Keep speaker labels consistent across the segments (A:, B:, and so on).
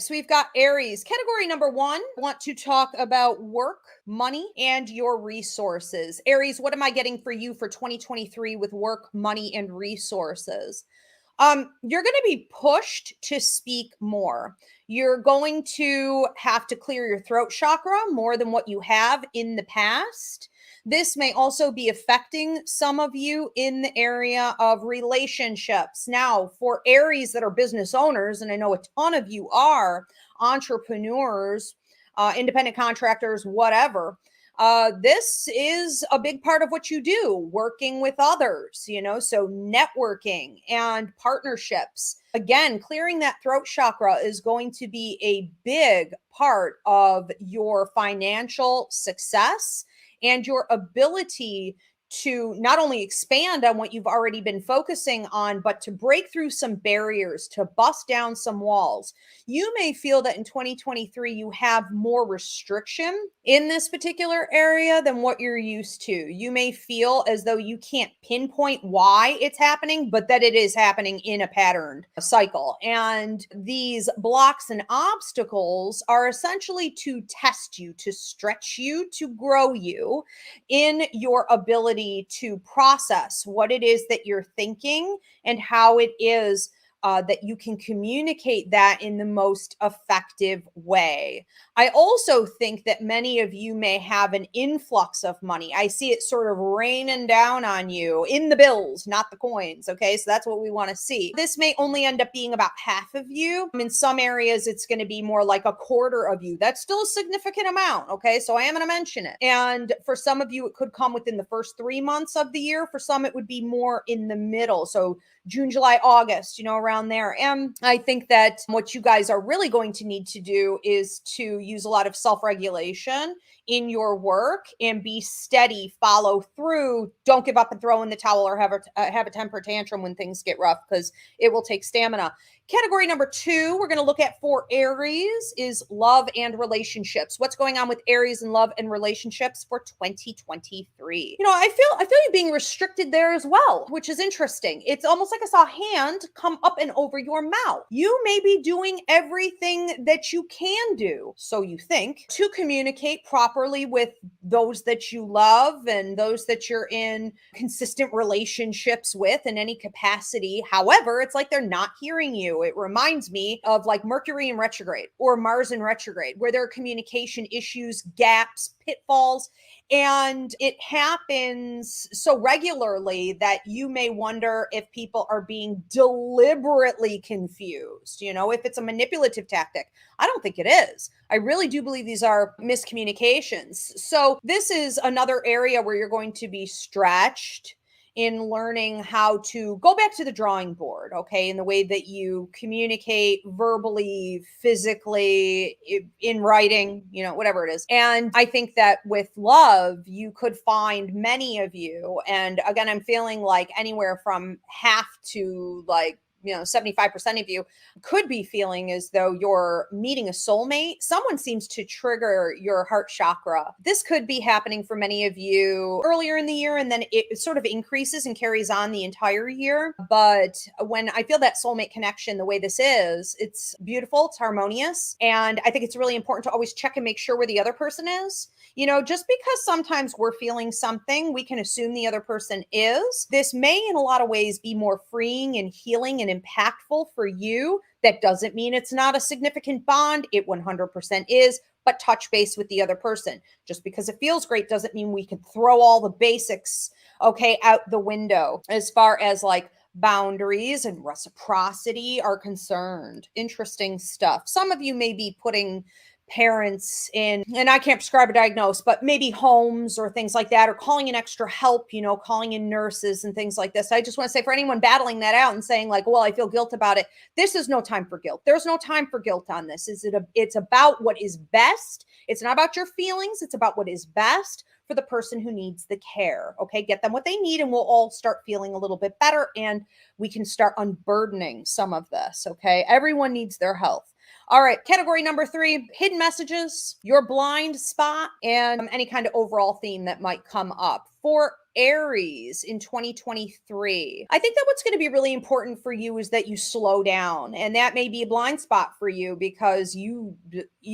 A: So we've got Aries. Category number 1, want to talk about work, money, and your resources. Aries, what am I getting for you for 2023 with work, money, and resources? You're going to be pushed to speak more. You're going to have to clear your throat chakra more than what you have in the past. This may also be affecting some of you in the area of relationships. Now, for Aries that are business owners, and I know a ton of you are entrepreneurs, independent contractors, whatever, this is a big part of what you do, working with others, so networking and partnerships. Again, clearing that throat chakra is going to be a big part of your financial success and your ability to not only expand on what you've already been focusing on, but to break through some barriers, to bust down some walls. You may feel that in 2023, you have more restriction in this particular area than what you're used to. You may feel as though you can't pinpoint why it's happening, but that it is happening in a patterned cycle. And these blocks and obstacles are essentially to test you, to stretch you, to grow you in your ability to process what it is that you're thinking and how it is that you can communicate that in the most effective way. I also think that many of you may have an influx of money. I see it sort of raining down on you in the bills, not the coins. Okay, so that's what we want to see. This may only end up being about half of you. In some areas, it's going to be more like a quarter of you. That's still a significant amount. Okay, so I am going to mention it. And for some of you, it could come within the first 3 months of the year. For some, it would be more in the middle. So June, July, August, around there. And I think that what you guys are really going to need to do is to use a lot of self-regulation in your work and be steady, follow through. Don't give up and throw in the towel or have a temper tantrum when things get rough, because it will take stamina. Category number 2, we're going to look at for Aries is love and relationships. What's going on with Aries and love and relationships for 2023? I feel you being restricted there as well, which is interesting. It's almost like I saw a hand come up and over your mouth. You may be doing everything that you can do, so you think, to communicate properly with those that you love and those that you're in consistent relationships with in any capacity. However, it's like they're not hearing you. It reminds me of like Mercury in retrograde or Mars in retrograde, where there are communication issues, gaps, pitfalls, and it happens so regularly that you may wonder if people are being deliberately confused, if it's a manipulative tactic. I don't think it is. I really do believe these are miscommunications. So this is another area where you're going to be stretched in learning how to go back to the drawing board, okay, in the way that you communicate verbally, physically, in writing, whatever it is. And I think that with love, you could find many of you, and again, I'm feeling like anywhere from half to like 75% of you could be feeling as though you're meeting a soulmate. Someone seems to trigger your heart chakra. This could be happening for many of you earlier in the year, and then it sort of increases and carries on the entire year. But when I feel that soulmate connection, the way this is, it's beautiful, it's harmonious. And I think it's really important to always check and make sure where the other person is. Just because sometimes we're feeling something, we can assume the other person is. This may, in a lot of ways, be more freeing and healing and impactful for you. That doesn't mean it's not a significant bond. It 100% is, but touch base with the other person. Just because it feels great doesn't mean we can throw all the basics, out the window as far as like boundaries and reciprocity are concerned. Interesting stuff. Some of you may be putting parents in, and I can't prescribe or diagnose, but maybe homes or things like that, or calling in extra help, calling in nurses and things like this. I just want to say, for anyone battling that out and saying like, well, I feel guilt about it, this is no time for guilt. There's no time for guilt on this. It's about what is best. It's not about your feelings. It's about what is best for the person who needs the care. Okay, get them what they need, and we'll all start feeling a little bit better, and we can start unburdening some of this. Okay, everyone needs their health. All right, category number 3, hidden messages, your blind spot, and any kind of overall theme that might come up. For Aries in 2023. I think that what's going to be really important for you is that you slow down, and that may be a blind spot for you because you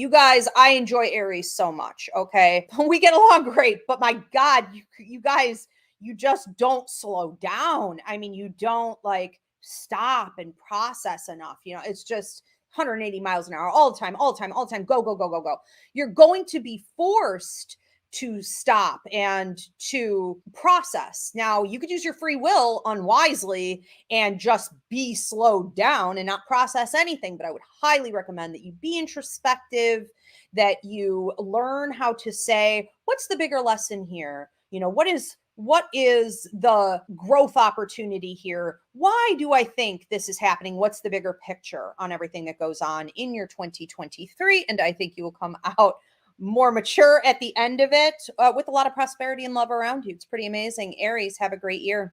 A: guys, I enjoy Aries so much. Okay, we get along great, but my God, you guys, you just don't slow down. I mean, you don't like stop and process enough. You know, it's just 180 miles an hour all the time, all the time, all the time. Go, go, go, go, go. You're going to be forced to stop and to process. Now, you could use your free will unwisely and just be slowed down and not process anything, but I would highly recommend that you be introspective, that you learn how to say, what's the bigger lesson here? You know, what is the growth opportunity here? Why do I think this is happening? What's the bigger picture on everything that goes on in your 2023? And I think you will come out more mature at the end of it with a lot of prosperity and love around you. It's pretty amazing. Aries, have a great year.